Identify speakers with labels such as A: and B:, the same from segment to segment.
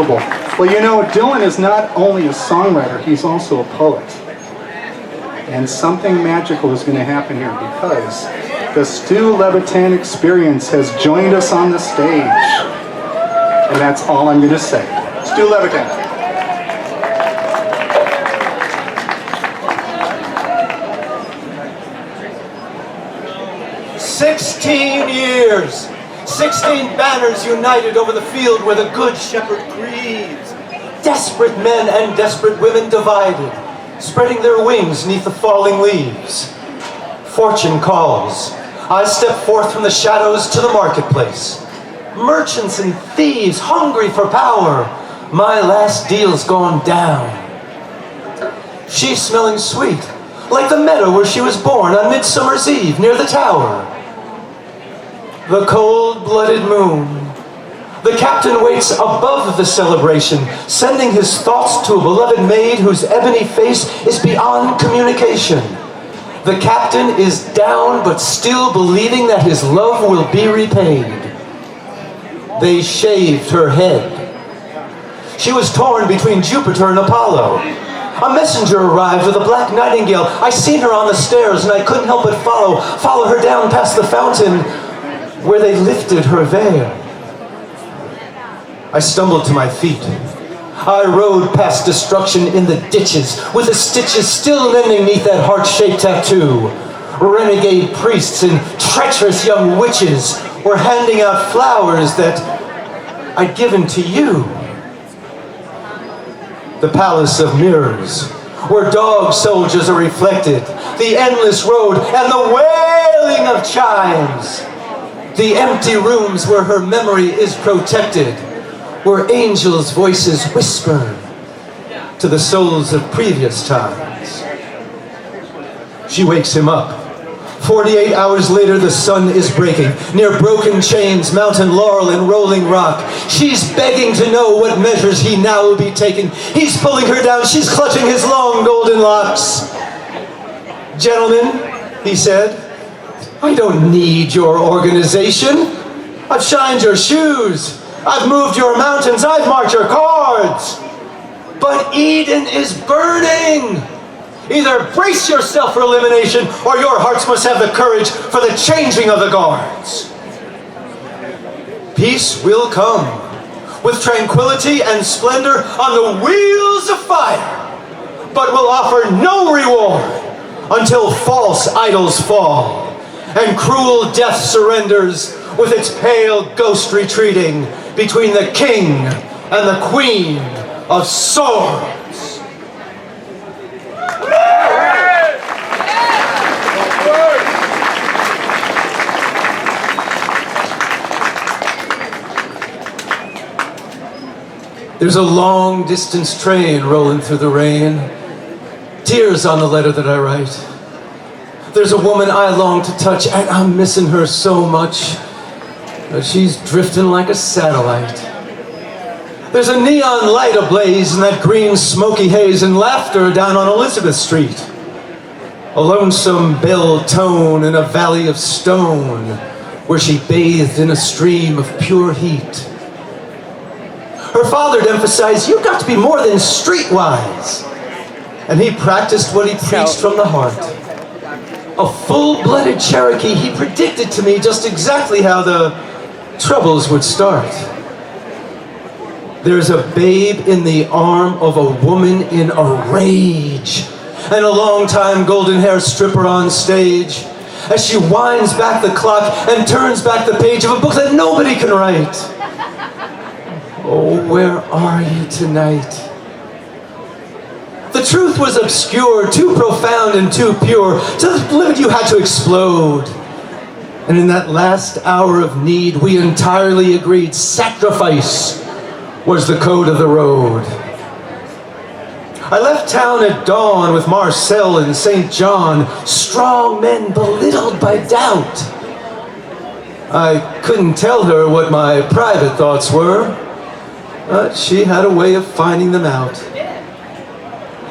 A: unbelievable. Well, you know, Dylan is not only a songwriter, he's also a poet. And something magical is going to happen here because the Stu Levitan Experience has joined us on the stage. And that's all I'm going to say. Stu Levitan.
B: 16 years, 16 banners united over the field where the Good Shepherd grieves. Desperate men and desperate women divided, spreading their wings neath the falling leaves. Fortune calls. I step forth from the shadows to the marketplace. Merchants and thieves hungry for power. My last deal's gone down. She's smelling sweet, like the meadow where she was born on Midsummer's Eve near the tower. The cold-blooded moon. The captain waits above the celebration, sending his thoughts to a beloved maid whose ebony face is beyond communication. The captain is down, but still believing that his love will be repaid. They shaved her head. She was torn between Jupiter and Apollo. A messenger arrived with a black nightingale. I seen her on the stairs, and I couldn't help but follow her down past the fountain where they lifted her veil. I stumbled to my feet. I rode past destruction in the ditches, with the stitches still mending neath that heart-shaped tattoo. Renegade priests and treacherous young witches were handing out flowers that I'd given to you. The Palace of Mirrors, where dog soldiers are reflected, the endless road and the wailing of chimes. The empty rooms where her memory is protected, where angels' voices whisper to the souls of previous times. She wakes him up. 48 hours later, the sun is breaking. Near broken chains, mountain laurel and rolling rock. She's begging to know what measures he now will be taking. He's pulling her down. She's clutching his long golden locks. Gentlemen, he said, I don't need your organization. I've shined your shoes. I've moved your mountains. I've marked your cards. But Eden is burning. Either brace yourself for elimination, or your hearts must have the courage for the changing of the guards. Peace will come, with tranquility and splendor on the wheels of fire, but will offer no reward until false idols fall, and cruel death surrenders with its pale ghost retreating between the king and the queen of swords. There's a long-distance train rolling through the rain. Tears on the letter that I write. There's a woman I long to touch, and I'm missing her so much. But she's drifting like a satellite. There's a neon light ablaze in that green smoky haze, and laughter down on Elizabeth Street. A lonesome bell tone in a valley of stone, where she bathed in a stream of pure heat. Her father'd emphasize, you've got to be more than streetwise. And he practiced what he preached from the heart. A full-blooded Cherokee, he predicted to me just exactly how the troubles would start. There's a babe in the arm of a woman in a rage, and a long-time golden-haired stripper on stage as she winds back the clock and turns back the page of a book that nobody can write. Oh, where are you tonight? The truth was obscure, too profound and too pure. To the limit you had to explode. And in that last hour of need, we entirely agreed sacrifice was the code of the road. I left town at dawn with Marcel and St. John, strong men belittled by doubt. I couldn't tell her what my private thoughts were, but she had a way of finding them out.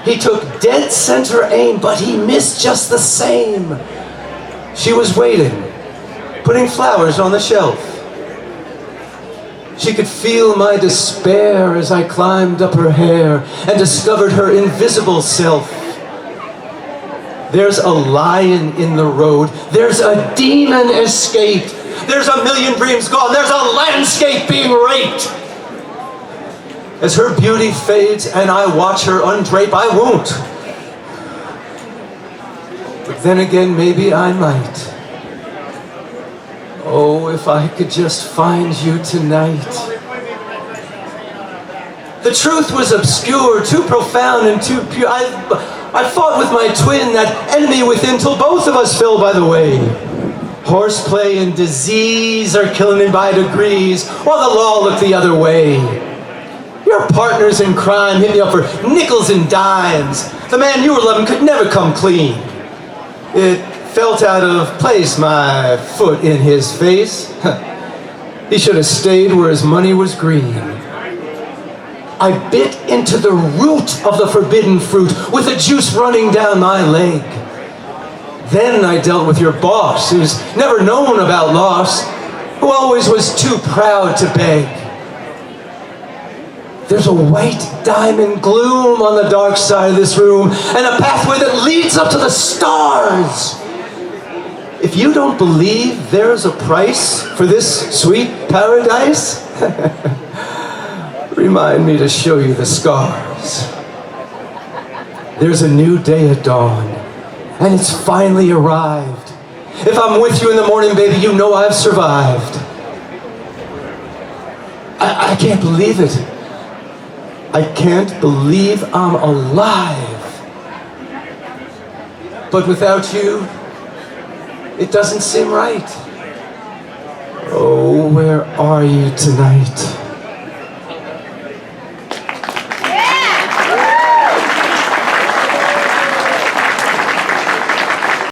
B: He took dead center aim, but he missed just the same. She was waiting, putting flowers on the shelf. She could feel my despair as I climbed up her hair and discovered her invisible self. There's a lion in the road. There's a demon escaped. There's a million dreams gone. There's a landscape being raped. As her beauty fades and I watch her undrape, I won't. But then again, maybe I might. Oh, if I could just find you tonight. The truth was obscure, too profound and too pure. I fought with my twin, that enemy within, till both of us fell by the way. Horseplay and disease are killing me by degrees, while the law looked the other way. Your partners in crime hit me up for nickels and dimes. The man you were loving could never come clean. It felt out of place, my foot in his face. He should have stayed where his money was green. I bit into the root of the forbidden fruit with the juice running down my leg. Then I dealt with your boss, who's never known about loss, who always was too proud to beg. There's a white diamond gloom on the dark side of this room, and a pathway that leads up to the stars. If you don't believe there's a price for this sweet paradise, remind me to show you the scars. There's a new day at dawn, and it's finally arrived. If I'm with you in the morning, baby, you know I've survived. I can't believe it. I can't believe I'm alive. But without you, it doesn't seem right. Oh, where are you tonight?